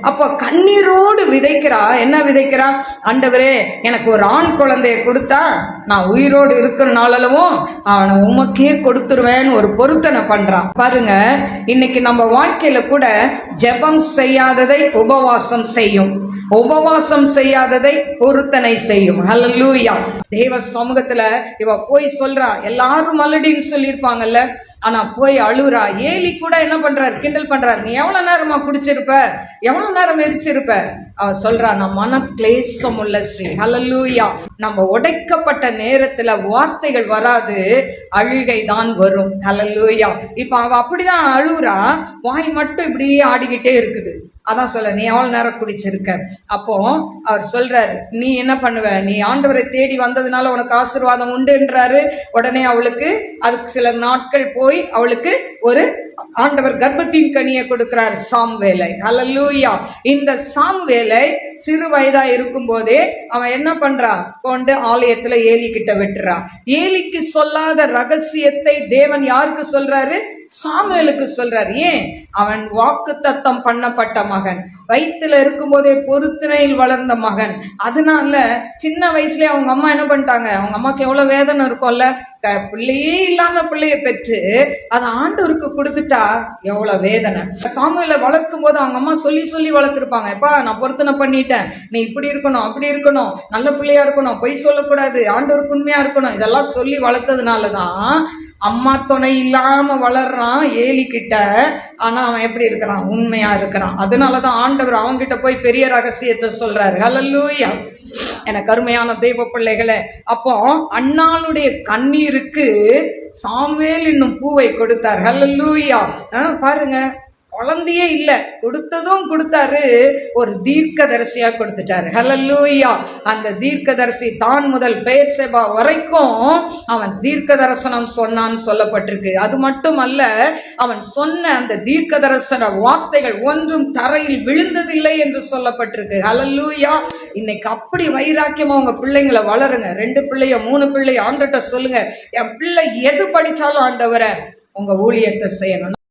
அப்போ கண்ணீரோடு விதைக்கிறா. என்ன விதைக்கிறா? ஆண்டவரே, எனக்கு ஒரு ஆண் குழந்தைய கொடுத்தா நான் உயிரோடு இருக்கிற நாளளவும் அவனை உமக்கே கொடுத்துருவேன்னு ஒரு பொருத்தனை பண்றான். பாருங்க, இன்னைக்கு நம்ம வாழ்க்கையில கூட ஜெபம் செய்யாததை உபவாசம் செய்யும், உபவாசம் செய்யாததை பொருத்தனை செய்யும். ஹல்லேலூயா. தேவ சமூகத்துல இவ போய் சொல்றா. எல்லாரும் மலடின்னு சொல்லியிருப்பாங்கல்ல, ஆனா போய் அழுறா. ஏலி கூட என்ன பண்றாரு? கிண்டல் பண்றாரு. நீ எவ்வளவு நேரமா குடிச்சிருப்ப, எவ்வளவு நேரம் எரிச்சிருப்ப? அவ சொல்றா, நான் மன கிளேசம் உள்ள ஸ்ரீ. ஹல்லேலூயா. நம்ம உடைக்கப்பட்ட நேரத்துல வார்த்தைகள் வராது, அழுகை தான் வரும். ஹல்லேலூயா. இப்ப அவ அப்படிதான் அழுறா, வாய் மட்டும் இப்படியே ஆடிக்கிட்டே இருக்குது. அதான் சொல்ல, நீ எவ்வளவு நேரம் குடிச்சிருக்க? அப்போ அவர் சொல்றாரு, நீ என்ன பண்ணுவ? நீ ஆண்டவரை தேடி வந்ததுனால உனக்கு ஆசீர்வாதம் உண்டுன்றாரு. உடனே அவளுக்கு அதுக்கு சில நாட்கள் போய் அவளுக்கு ஒரு ஆண்டவர் கர்ப்பத்தின் கனியை கொடுக்கிறார், சாம்வேலை. ஹல்லேலூயா. இந்த சாம்வேலை சிறு வயதா இருக்கும் போதே அவன் என்ன பண்றா? கொண்டு ஆலயத்துல ஏலி கிட்ட விட்டுறா. ஏலிக்கு சொல்லாத ரகசியத்தை தேவன் யாருக்கு சொல்றாரு? சாமுவேலுக்கு சொல்றாரு. ஏன்? அவன் வாக்கு தத்தம் பண்ணப்பட்ட மகன், வயிற்றுல இருக்கும் போதே பொருத்தனையில் வளர்ந்த மகன். அதனால சின்ன வயசுலயே அவங்க அம்மா என்ன பண்ணிட்டாங்க? அவங்க அம்மாக்கு எவ்வளவு வேதனை இருக்கும்ல, பிள்ளையே இல்லாம பிள்ளைய பெற்று அதை ஆண்டவருக்கு கொடுத்துட்டா எவ்வளவு வேதனை. சாமுவேலை வளர்க்கும் போது அவங்க அம்மா சொல்லி சொல்லி வளர்த்துருப்பாங்க. எப்பா, நான் பொருத்தனை பண்ணிட்டேன், நீ இப்படி இருக்கணும், அப்படி இருக்கணும், நல்ல பிள்ளையா இருக்கணும், பொய் சொல்லக்கூடாது, ஆண்டவருக்கு உண்மையா இருக்கணும், இதெல்லாம் சொல்லி வளர்த்ததுனாலதான் அம்மா துணை இல்லாம வளர்றான் ஏலி கிட்ட. ஆனா அவன் எப்படி இருக்கிறான்? உண்மையா இருக்கிறான். அதனாலதான் ஆண்டவர் அவன்கிட்ட போய் பெரிய ரகசியத்தை சொல்றாரு. ஹல்லேலூயா. எனக்கு அருமையான தெய்வ பிள்ளைகளே, அப்போ அன்னாளுடைய கண்ணீருக்கு சாமுவேல் என்னும் பூவை கொடுத்தார். ஹல்லேலூயா. பாருங்க, குழந்தையே இல்ல, கொடுத்ததும் கொடுத்தாரு, ஒரு தீர்க்கதரிசியா கொடுத்துட்டாரு. ஹல்லேலூயா. அந்த தீர்க்கதரிசி தான் முதல் பெயர்செபா வரைக்கும் அவன் தீர்க்க தரிசனம் சொன்னான்னு சொல்லப்பட்டிருக்கு. அது மட்டும் அல்ல, அவன் சொன்ன அந்த தீர்க்க தரிசன வார்த்தைகள் ஒன்றும் தரையில் விழுந்ததில்லை என்று சொல்லப்பட்டிருக்கு. ஹல்லேலூயா. இன்னைக்கு அப்படி வைராக்கியமா உங்க பிள்ளைங்களை வளருங்க. 2 பிள்ளையோ 3 பிள்ளையோ ஆண்டவர்ட்ட சொல்லுங்க, என் பிள்ளை எது படிச்சாலும் ஆண்டவரே உங்க ஊழியத்தை செய்யணும்.